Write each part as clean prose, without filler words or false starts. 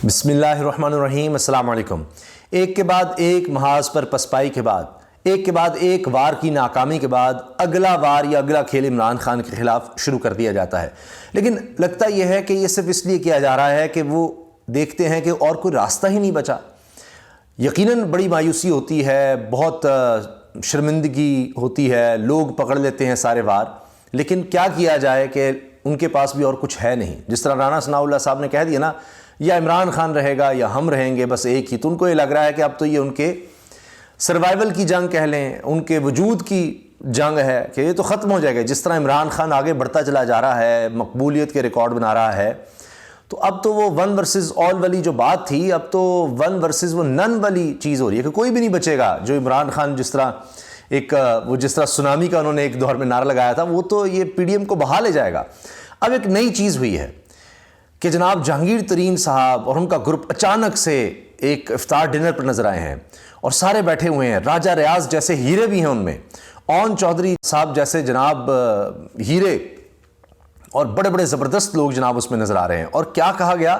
بسم اللہ الرحمن الرحیم۔ السلام علیکم۔ ایک کے بعد ایک محاذ پر پسپائی کے بعد، ایک کے بعد ایک وار کی ناکامی کے بعد اگلا وار یا اگلا کھیل عمران خان کے خلاف شروع کر دیا جاتا ہے، لیکن لگتا یہ ہے کہ یہ صرف اس لیے کیا جا رہا ہے کہ وہ دیکھتے ہیں کہ اور کوئی راستہ ہی نہیں بچا۔ یقیناً بڑی مایوسی ہوتی ہے، بہت شرمندگی ہوتی ہے، لوگ پکڑ لیتے ہیں سارے وار، لیکن کیا کیا جائے کہ ان کے پاس بھی اور کچھ ہے نہیں۔ جس طرح رانا ثناء اللہ صاحب نے کہہ دیا نا، یا عمران خان رہے گا یا ہم رہیں گے، بس ایک ہی۔ تو ان کو یہ لگ رہا ہے کہ اب تو یہ ان کے سروائیول کی جنگ کہہ لیں، ان کے وجود کی جنگ ہے کہ یہ تو ختم ہو جائے گا۔ جس طرح عمران خان آگے بڑھتا چلا جا رہا ہے، مقبولیت کے ریکارڈ بنا رہا ہے، تو اب تو وہ ون ورسز آل والی جو بات تھی، اب تو ون ورسز وہ نن والی چیز ہو رہی ہے کہ کوئی بھی نہیں بچے گا۔ جو عمران خان جس طرح سونامی کا انہوں نے ایک دور میں نعرہ لگایا تھا، وہ تو یہ پی ڈی ایم کو بہا لے جائے گا۔ اب ایک نئی چیز ہوئی ہے کہ جناب جہانگیر ترین صاحب اور ان کا گروپ اچانک سے ایک افطار ڈنر پر نظر آئے ہیں اور سارے بیٹھے ہوئے ہیں۔ راجہ ریاض جیسے ہیرے بھی ہیں ان میں، اون چودھری صاحب جیسے جناب ہیرے اور بڑے بڑے زبردست لوگ جناب اس میں نظر آ رہے ہیں۔ اور کیا کہا گیا،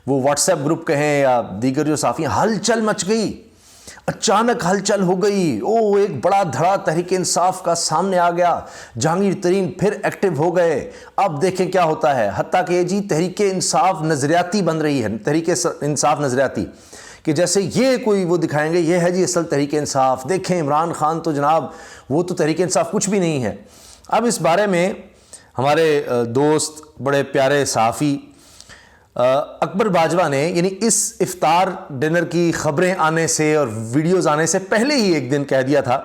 وہ واٹس ایپ گروپ کہیں یا دیگر جو صحافی ہیں، ہلچل مچ گئی، اچانک ہلچل ہو گئی۔ ایک بڑا دھڑا تحریک انصاف کا سامنے آ گیا، جہانگیر ترین پھر ایکٹیو ہو گئے، اب دیکھیں کیا ہوتا ہے۔ حتیٰ کہ جی تحریک انصاف نظریاتی بن رہی ہے، تحریک انصاف نظریاتی، کہ جیسے یہ کوئی وہ دکھائیں گے یہ ہے جی اصل تحریک انصاف، دیکھیں عمران خان تو جناب وہ تو تحریک انصاف کچھ بھی نہیں ہے۔ اب اس بارے میں ہمارے دوست بڑے پیارے صحافی اکبر باجوہ نے، یعنی اس افطار ڈنر کی خبریں آنے سے اور ویڈیوز آنے سے پہلے ہی ایک دن کہہ دیا تھا،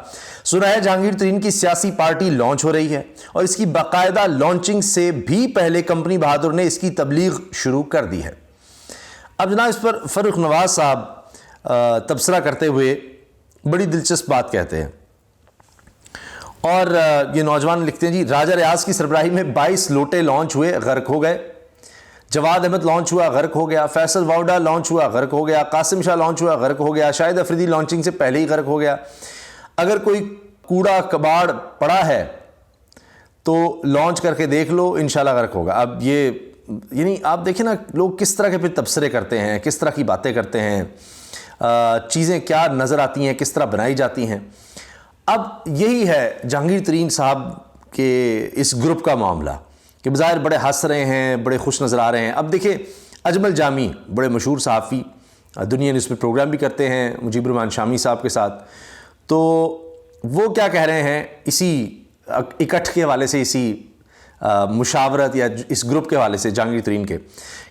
سنا ہے جہانگیر ترین کی سیاسی پارٹی لانچ ہو رہی ہے، اور اس کی باقاعدہ لانچنگ سے بھی پہلے کمپنی بہادر نے اس کی تبلیغ شروع کر دی ہے۔ اب جناب اس پر فاروق نواز صاحب تبصرہ کرتے ہوئے بڑی دلچسپ بات کہتے ہیں، اور یہ نوجوان لکھتے ہیں جی راجہ ریاض کی سربراہی میں 22 لوٹے لانچ ہوئے، غرق ہو گئے۔ جواد احمد لانچ ہوا، غرق ہو گیا۔ فیصل واؤڈا لانچ ہوا، غرق ہو گیا۔ قاسم شاہ لانچ ہوا، غرق ہو گیا۔ شاہد افریدی لانچنگ سے پہلے ہی غرق ہو گیا۔ اگر کوئی کوڑا کباڑ پڑا ہے تو لانچ کر کے دیکھ لو، انشاءاللہ غرق ہوگا۔ اب یہ یعنی آپ دیکھیں نا لوگ کس طرح کے پھر تبصرے کرتے ہیں، کس طرح کی باتیں کرتے ہیں، چیزیں کیا نظر آتی ہیں، کس طرح بنائی جاتی ہیں۔ اب یہی ہے جہانگیر ترین صاحب کے اس گروپ کا معاملہ کہ بظاہر بڑے ہنس رہے ہیں، بڑے خوش نظر آ رہے ہیں۔ اب دیکھیں اجمل جامی بڑے مشہور صحافی، دنیا نیوز میں پروگرام بھی کرتے ہیں مجیب الرحمان شامی صاحب کے ساتھ، تو وہ کیا کہہ رہے ہیں اسی اکٹھ کے حوالے سے، اسی مشاورت یا اس گروپ کے حوالے سے جہانگیر ترین کے،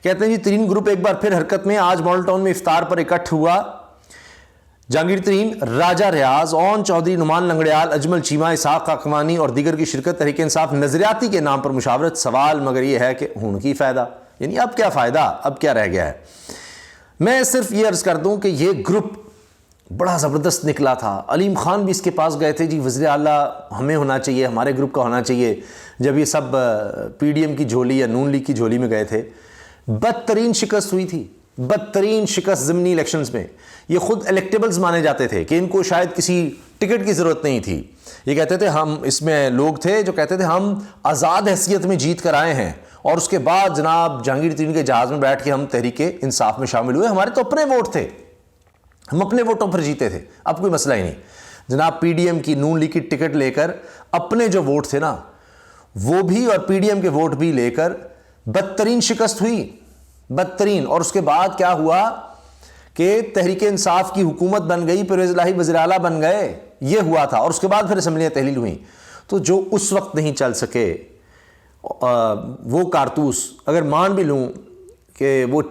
کہتے ہیں جی ترین گروپ ایک بار پھر حرکت میں، آج ماڈل ٹاؤن میں افطار پر اکٹھ ہوا جہانگیر ترین، راجہ ریاض، اون چودھری، نعمان لنگڑیال، اجمل چیمہ، اسحاق خاکوانی اور دیگر کی شرکت۔ تحریک انصاف نظریاتی کے نام پر مشاورت، سوال مگر یہ ہے کہ ہن کی فائدہ، یعنی اب کیا فائدہ، اب کیا رہ گیا ہے۔ میں صرف یہ عرض کر دوں کہ یہ گروپ بڑا زبردست نکلا تھا، علیم خان بھی اس کے پاس گئے تھے جی وزیر اعلیٰ ہمیں ہونا چاہیے، ہمارے گروپ کا ہونا چاہیے، جب یہ سب پی ڈی ایم کی جھولی یا نون لیگ کی جھولی میں گئے تھے۔ بدترین شکست ہوئی تھی، بدترین شکست ضمنی الیکشنز میں۔ یہ خود الیکٹیبلز مانے جاتے تھے کہ ان کو شاید کسی ٹکٹ کی ضرورت نہیں تھی، یہ کہتے تھے ہم، اس میں لوگ تھے جو کہتے تھے ہم آزاد حیثیت میں جیت کر آئے ہیں، اور اس کے بعد جناب جہانگیر ترین کے جہاز میں بیٹھ کے ہم تحریک انصاف میں شامل ہوئے، ہمارے تو اپنے ووٹ تھے، ہم اپنے ووٹوں پر جیتے تھے، اب کوئی مسئلہ ہی نہیں۔ جناب پی ڈی ایم کی نون لیگ کی ٹکٹ لے کر اپنے جو ووٹ تھے نا وہ بھی، اور پی ڈی ایم کے ووٹ بھی لے کر بدترین شکست ہوئی، بدترین۔ اور اس کے بعد کیا ہوا کہ تحریک انصاف کی حکومت بن گئی، پرویز الہی وزیر اعلیٰ بن گئے، یہ ہوا تھا، اور اس کے بعد پھر اسمبلیاں تحلیل ہوئیں۔ تو جو اس وقت نہیں چل سکے وہ کارتوس، اگر مان بھی لوں کہ وہ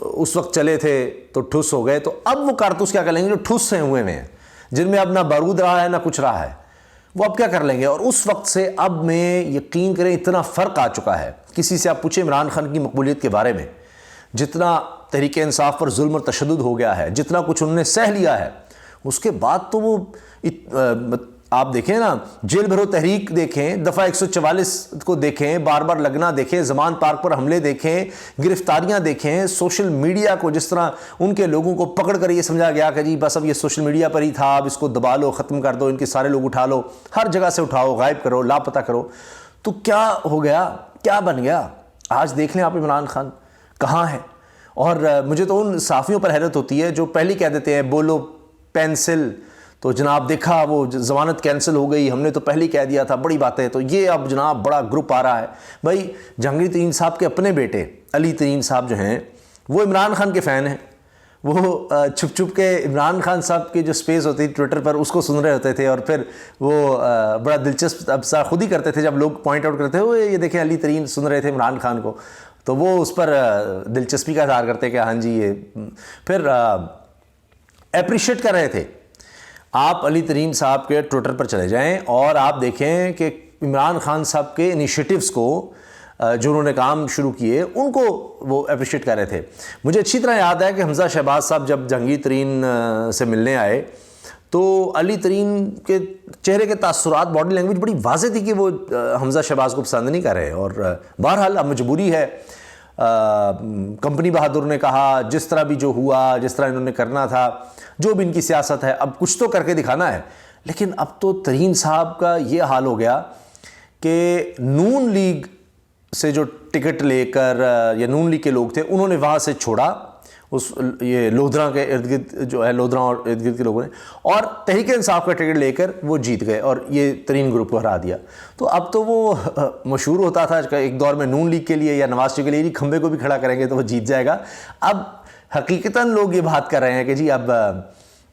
اس وقت چلے تھے تو ٹھس ہو گئے، تو اب وہ کارتوس کیا کر لیں گے جو ٹھس سے ہوئے ہیں، جن میں اب نہ بارود رہا ہے نہ کچھ رہا ہے، وہ اب کیا کر لیں گے۔ اور اس وقت سے اب میں یقین کریں اتنا فرق آ چکا ہے، کسی سے آپ پوچھیں عمران خان کی مقبولیت کے بارے میں، جتنا تحریک انصاف پر ظلم اور تشدد ہو گیا ہے، جتنا کچھ انہوں نے سہ لیا ہے، اس کے بعد تو وہ آپ دیکھیں نا، جیل بھرو تحریک دیکھیں، دفعہ 144 کو دیکھیں، بار بار لگنا دیکھیں، زمان پارک پر حملے دیکھیں، گرفتاریاں دیکھیں، سوشل میڈیا کو جس طرح ان کے لوگوں کو پکڑ کر یہ سمجھا گیا کہ جی بس اب یہ سوشل میڈیا پر ہی تھا، اب اس کو دبا لو، ختم کر دو، ان کے سارے لوگ اٹھا لو، ہر جگہ سے اٹھاؤ، غائب کرو، لاپتہ کرو۔ تو کیا ہو گیا، کیا بن گیا؟ آج دیکھ لیں آپ عمران خان کہاں ہے، اور مجھے تو ان صحافیوں پر حیرت ہوتی ہے جو پہلی کہہ دیتے ہیں بولو پینسل، تو جناب دیکھا وہ ضمانت کینسل ہو گئی، ہم نے تو پہلے کہہ دیا تھا، بڑی بات ہے۔ تو یہ اب جناب بڑا گروپ آ رہا ہے۔ بھائی جہانگیر ترین صاحب کے اپنے بیٹے علی ترین صاحب جو ہیں وہ عمران خان کے فین ہیں، وہ چھپ چھپ کے عمران خان صاحب کی جو سپیس ہوتی تھی ٹویٹر پر اس کو سن رہے ہوتے تھے، اور پھر وہ بڑا دلچسپ اب خود ہی کرتے تھے جب لوگ پوائنٹ آؤٹ کرتے ہوئے یہ دیکھیں علی ترین سن رہے تھے عمران خان کو، تو وہ اس پر دلچسپی کا اظہار کرتے کہ ہاں جی یہ پھر اپریشیٹ کر رہے تھے۔ آپ علی ترین صاحب کے ٹویٹر پر چلے جائیں اور آپ دیکھیں کہ عمران خان صاحب کے انیشیٹوز کو جو انہوں نے کام شروع کیے ان کو وہ اپریشیٹ کر رہے تھے۔ مجھے اچھی طرح یاد ہے کہ حمزہ شہباز صاحب جب جہانگیر ترین سے ملنے آئے تو علی ترین کے چہرے کے تاثرات، باڈی لینگویج بڑی واضح تھی کہ وہ حمزہ شہباز کو پسند نہیں کر رہے، اور بہرحال اب مجبوری ہے۔ کمپنی بہادر نے کہا جس طرح بھی جو ہوا، جس طرح انہوں نے کرنا تھا، جو بھی ان کی سیاست ہے، اب کچھ تو کر کے دکھانا ہے۔ لیکن اب تو ترین صاحب کا یہ حال ہو گیا کہ نون لیگ سے جو ٹکٹ لے کر یا نون لیگ کے لوگ تھے انہوں نے وہاں سے چھوڑا، یہ لودھراں کے ارد گرد جو ہے لودھراں اور ارد گرد کے لوگوں نے، اور تحریک انصاف کا ٹکٹ لے کر وہ جیت گئے اور یہ ترین گروپ کو ہرا دیا۔ تو اب تو وہ مشہور ہوتا تھا کہ ایک دور میں نون لیگ کے لیے یا نواز شریف کے لیے کھمبے کو بھی کھڑا کریں گے تو وہ جیت جائے گا۔ اب حقیقتاً لوگ یہ بات کر رہے ہیں کہ جی اب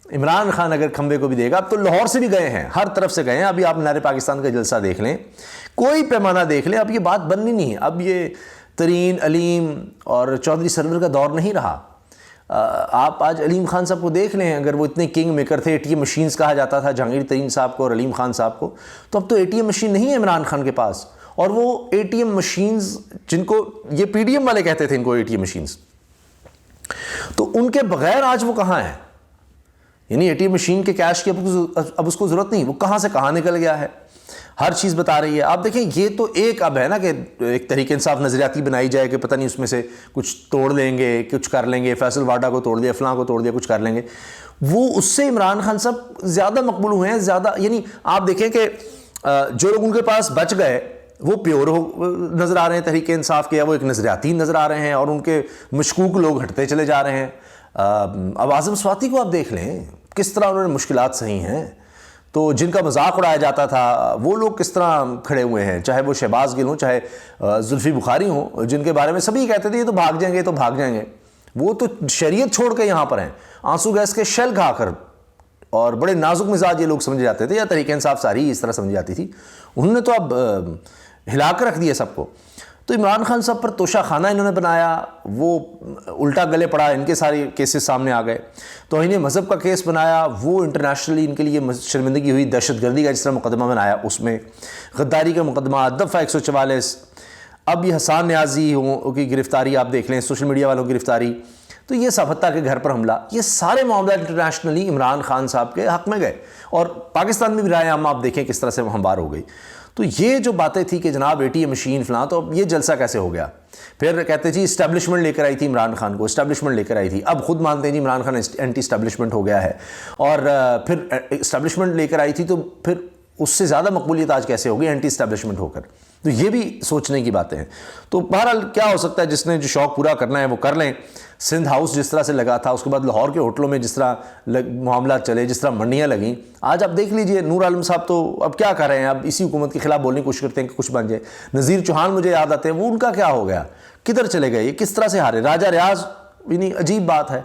عمران خان اگر کھمبے کو بھی دے گا، اب تو لاہور سے بھی گئے ہیں، ہر طرف سے گئے ہیں۔ ابھی آپ مینار پاکستان کا جلسہ دیکھ لیں، کوئی پیمانہ دیکھ لیں، اب یہ بات بننی نہیں ہے۔ اب یہ ترین، علیم اور چودھری سرور کا دور نہیں رہا۔ آپ آج علیم خان صاحب کو دیکھ لیں، اگر وہ اتنے کنگ میکر تھے، ATM مشینز کہا جاتا تھا جہانگیر ترین صاحب کو اور علیم خان صاحب کو، تو اب تو ATM مشین نہیں ہے عمران خان کے پاس، اور وہ ATM مشینز جن کو یہ PDM والے کہتے تھے ان کو ATM مشینز، تو ان کے بغیر آج وہ کہاں ہیں؟ یعنی ATM مشین کے کیش کی اب اس کو ضرورت نہیں، وہ کہاں سے کہاں نکل گیا ہے، ہر چیز بتا رہی ہے۔ آپ دیکھیں یہ تو ایک اب ہے نا کہ ایک تحریک انصاف نظریاتی بنائی جائے کہ پتہ نہیں اس میں سے کچھ توڑ لیں گے، کچھ کر لیں گے، فیصل واڈا کو توڑ دیا، فلاں کو توڑ دیا، کچھ کر لیں گے۔ وہ اس سے عمران خان صاحب زیادہ مقبول ہوئے ہیں، زیادہ، یعنی آپ دیکھیں کہ جو لوگ ان کے پاس بچ گئے وہ پیور نظر آ رہے ہیں تحریک انصاف کے، یا وہ ایک نظریاتی نظر آ رہے ہیں، اور ان کے مشکوک لوگ ہٹتے چلے جا رہے ہیں۔ اب اعظم سواتی کو آپ دیکھ لیں کس طرح انہوں نے مشکلات سہی ہیں، تو جن کا مذاق اڑایا جاتا تھا وہ لوگ کس طرح کھڑے ہوئے ہیں، چاہے وہ شہباز گل ہوں، چاہے زلفی بخاری ہوں، جن کے بارے میں سبھی کہتے تھے یہ تو بھاگ جائیں گے، تو بھاگ جائیں گے، وہ تو شریعت چھوڑ کے یہاں پر ہیں، آنسو گیس کے شیل کھا کر، اور بڑے نازک مزاج یہ لوگ سمجھے جاتے تھے، یا تحریک انصاف ساری اس طرح سمجھی جاتی تھی، انہوں نے تو اب ہلا کر رکھ دیا سب کو۔ تو عمران خان صاحب پر توشہ خانہ انہوں نے بنایا، وہ الٹا گلے پڑا، ان کے سارے کیسز سامنے آ گئے۔ توہین مذہب کا کیس بنایا، وہ انٹرنیشنلی ان کے لیے شرمندگی ہوئی، دہشت گردی کا جس طرح مقدمہ بنایا اس میں، غداری کا مقدمہ، دفعہ 144، اب یہ حسان نیازی کی گرفتاری آپ دیکھ لیں، سوشل میڈیا والوں کی گرفتاری، تو یہ سابتہ کے گھر پر حملہ، یہ سارے معاملات انٹرنیشنلی عمران خان صاحب کے حق میں گئے، اور پاکستان میں بھی رائے عامہ آپ دیکھیں کس طرح سے ہموار ہو گئی۔ تو یہ جو باتیں تھی کہ جناب ATM مشین فلاں، تو اب یہ جلسہ کیسے ہو گیا؟ پھر کہتے جی اسٹیبلشمنٹ لے کر آئی تھی عمران خان کو، اسٹیبلشمنٹ لے کر آئی تھی، اب خود مانتے ہیں جی عمران خان اینٹی اسٹیبلشمنٹ ہو گیا ہے، اور پھر اسٹیبلشمنٹ لے کر آئی تھی تو پھر اس سے زیادہ مقبولیت آج کیسے ہوگی اینٹی اسٹیبلشمنٹ ہو کر؟ تو یہ بھی سوچنے کی باتیں ہیں۔ تو بہرحال کیا ہو سکتا ہے، جس نے جو شوق پورا کرنا ہے وہ کر لیں۔ سندھ ہاؤس جس طرح سے لگا تھا، اس کے بعد لاہور کے ہوٹلوں میں جس طرح معاملات چلے، جس طرح منڈیاں لگیں، آج آپ دیکھ لیجئے نور عالم صاحب تو اب کیا کر رہے ہیں، اب اسی حکومت کے خلاف بولنے کی کوشش کرتے ہیں کہ کچھ بن جائے۔ نذیر چوہان مجھے یاد آتے ہیں، وہ ان کا کیا ہو گیا، کدھر چلے گئے، یہ کس طرح سے ہارے۔ راجہ ریاض، یعنی عجیب بات ہے،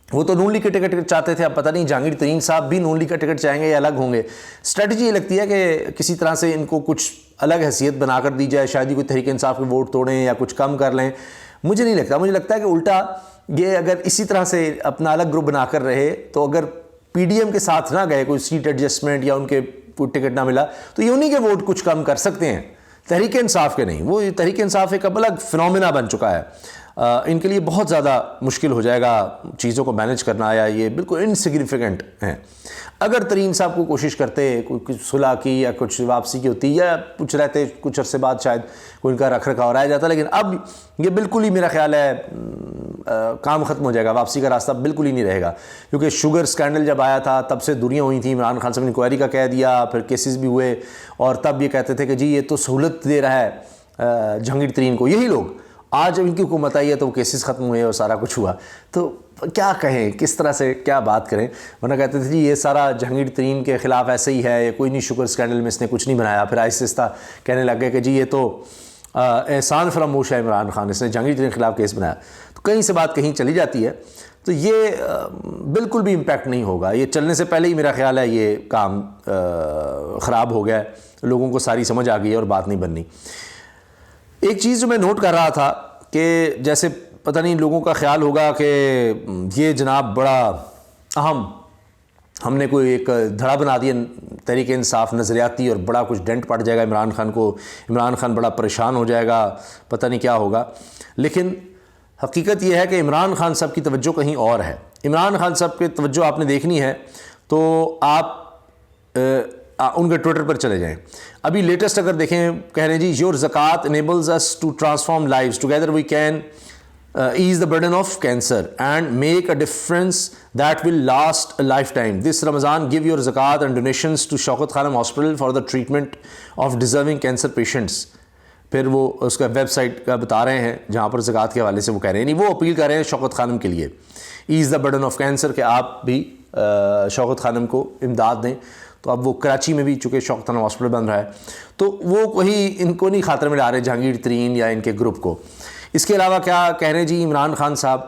وہ تو نون لیگ کے ٹکٹ چاہتے تھے، اب پتہ نہیں جہانگیر ترین صاحب بھی نون لیگ کا ٹکٹ چاہیں گے یا الگ ہوں گے۔ اسٹریٹجی یہ لگتی ہے کہ کسی طرح سے ان کو کچھ الگ حیثیت بنا کر دی جائے، شاید ہی کوئی تحریک انصاف کے ووٹ توڑیں یا کچھ کم کر لیں۔ مجھے نہیں لگتا، مجھے لگتا ہے کہ الٹا یہ اگر اسی طرح سے اپنا الگ گروپ بنا کر رہے، تو اگر PDM کے ساتھ نہ گئے، کوئی سیٹ ایڈجسٹمنٹ یا ان کے کوئی ٹکٹ نہ ملا، تو یہ انہی کے ووٹ کچھ کم کر سکتے ہیں، تحریک انصاف کے نہیں۔ وہ تحریک انصاف ایک الگ فنومینا بن چکا ہے، ان کے لیے بہت زیادہ مشکل ہو جائے گا چیزوں کو مینج کرنا، یا یہ بالکل انسگنیفیکنٹ ہیں۔ اگر ترین صاحب کو کوشش کرتے، کوئی صلح کی یا کچھ واپسی کی ہوتی، یا کچھ رہتے، کچھ عرصے بعد شاید کوئی ان کا رکھ رکھاؤ رہ جاتا، لیکن اب یہ بالکل ہی میرا خیال ہے کام ختم ہو جائے گا، واپسی کا راستہ بالکل ہی نہیں رہے گا، کیونکہ شوگر سکینڈل جب آیا تھا تب سے دوریاں ہوئی تھیں، عمران خان صاحب نے انکوائری کا کہہ دیا، پھر کیسز بھی ہوئے، اور تب یہ کہتے تھے کہ جی یہ تو سہولت دے رہا ہے جہانگیر ترین کو، یہی لوگ۔ آج جب ان کی حکومت آئی ہے تو وہ کیسز ختم ہوئے اور سارا کچھ ہوا. تو کیا کہیں, کس طرح سے کیا بات کریں. ورنہ کہتے تھے جی یہ سارا جہانگیر ترین کے خلاف ایسے ہی ہے, یہ کوئی نہیں, شوگر اسکینڈل میں اس نے کچھ نہیں بنایا. پھر آہستہ آہستہ کہنے لگ گئے کہ جی یہ تو احسان فراموش ہے عمران خان, اس نے جہانگیر ترین کے خلاف کیس بنایا. تو کہیں سے بات کہیں چلی جاتی ہے. تو یہ بالکل بھی امپیکٹ نہیں ہوگا. یہ چلنے سے پہلے ہی میرا خیال ہے یہ کام خراب ہو گیا ہے, لوگوں کو ساری سمجھ آ گئی ہے اور بات نہیں بننی. ایک چیز جو میں نوٹ کر رہا تھا کہ جیسے پتہ نہیں لوگوں کا خیال ہوگا کہ یہ جناب بڑا اہم, ہم نے کوئی ایک دھڑا بنا دیا تحریک انصاف نظریاتی اور بڑا کچھ ڈنٹ پڑ جائے گا عمران خان کو, عمران خان بڑا پریشان ہو جائے گا, پتہ نہیں کیا ہوگا. لیکن حقیقت یہ ہے کہ عمران خان صاحب کی توجہ کہیں اور ہے. عمران خان صاحب کی توجہ آپ نے دیکھنی ہے تو آپ ان کے ٹویٹر پر چلے جائیں. ابھی لیٹسٹ اگر دیکھیں, کہہ رہے ہیں جی یور زکوٰۃ enables us to transform lives together we can ease the burden of cancer and make a difference that will last a lifetime. This Ramadan, give your zakat and donations to Shaukat Khanum Hospital for the treatment of deserving cancer patients. پھر وہ اس کا web site کا بتا رہے ہیں جہاں پر زکوٰۃ کے حوالے سے وہ کہہ رہے ہیں, نہیں وہ اپیل کر رہے ہیں شوکت خانم کے لیے, as the burden of cancer, کہ آپ بھی شوکت خانم کو امداد دیں. تو اب وہ کراچی میں بھی چونکہ شوکت خانم ہاسپٹل بن رہا ہے تو وہ کوئی ان کو نہیں خاطر میں لا رہے جہانگیر ترین یا ان کے گروپ کو. اس کے علاوہ کیا کہہ رہے ہیں جی عمران خان صاحب,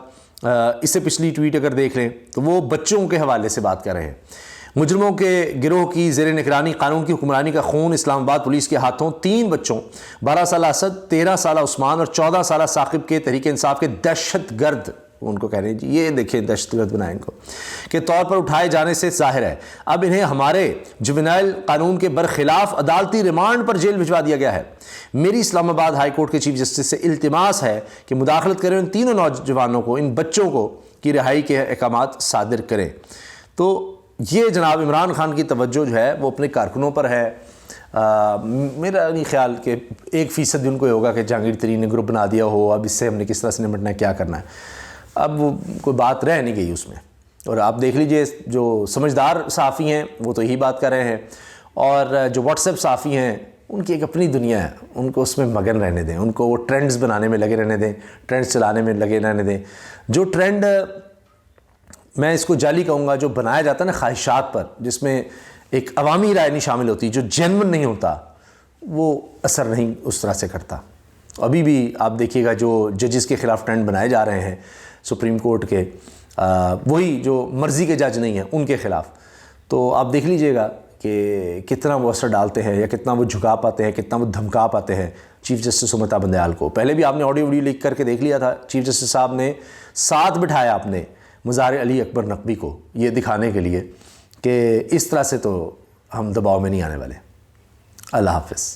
اس سے پچھلی ٹویٹ اگر دیکھ لیں تو وہ بچوں کے حوالے سے بات کر رہے ہیں. مجرموں کے گروہ کی زیر نگرانی قانون کی حکمرانی کا خون اسلام آباد پولیس کے ہاتھوں 3 بچوں 12 سالہ اسد, 13 سالہ عثمان اور 14 سالہ ثاقب کے تحریک انصاف کے دہشت گرد, ان کو کہہ رہے ہیں جی یہ دیکھیں دہشت گرد بنائیں ان کو, کے طور پر اٹھائے جانے سے ظاہر ہے اب انہیں ہمارے جوینائل قانون کے برخلاف عدالتی ریمانڈ پر جیل بھجوا دیا گیا ہے. میری اسلام آباد ہائی کورٹ کے چیف جسٹس سے التماس ہے کہ مداخلت کریں, ان تینوں نوجوانوں کو, ان بچوں کو کی رہائی کے احکامات صادر کریں. تو یہ جناب عمران خان کی توجہ جو ہے وہ اپنے کارکنوں پر ہے. میرا نہیں خیال کہ 1% بھی ان کو ہوگا کہ جہانگیر ترین نے گروپ بنا دیا ہو, اب اس سے ہم نے کس طرح سے نمٹنا ہے, کیا کرنا ہے. اب وہ کوئی بات رہ نہیں گئی اس میں. اور آپ دیکھ لیجئے جو سمجھدار صحافی ہیں وہ تو یہی بات کر رہے ہیں, اور جو واٹس ایپ صحافی ہیں ان کی ایک اپنی دنیا ہے, ان کو اس میں مگن رہنے دیں, ان کو وہ ٹرینڈز بنانے میں لگے رہنے دیں, ٹرینڈز چلانے میں لگے رہنے دیں. جو ٹرینڈ میں اس کو جعلی کہوں گا جو بنایا جاتا ہے نا خواہشات پر, جس میں ایک عوامی رائے نہیں شامل ہوتی, جو جینون نہیں ہوتا, وہ اثر نہیں اس طرح سے کرتا. ابھی بھی آپ دیکھیے گا جو ججز کے خلاف ٹرینڈ بنائے جا رہے ہیں سپریم کورٹ کے, وہی جو مرضی کے جج نہیں ہیں ان کے خلاف, تو آپ دیکھ لیجئے گا کہ کتنا وہ اثر ڈالتے ہیں یا کتنا وہ جھکا پاتے ہیں, کتنا وہ دھمکا پاتے ہیں چیف جسٹس امتا بندیال کو. پہلے بھی آپ نے آڈیو ویڈیو لکھ کر کے دیکھ لیا تھا, چیف جسٹس صاحب نے ساتھ بٹھایا اپنے مزار علی اکبر نقوی کو یہ دکھانے کے لیے کہ اس طرح سے تو ہم دباؤ میں نہیں آنے والے. اللہ حافظ.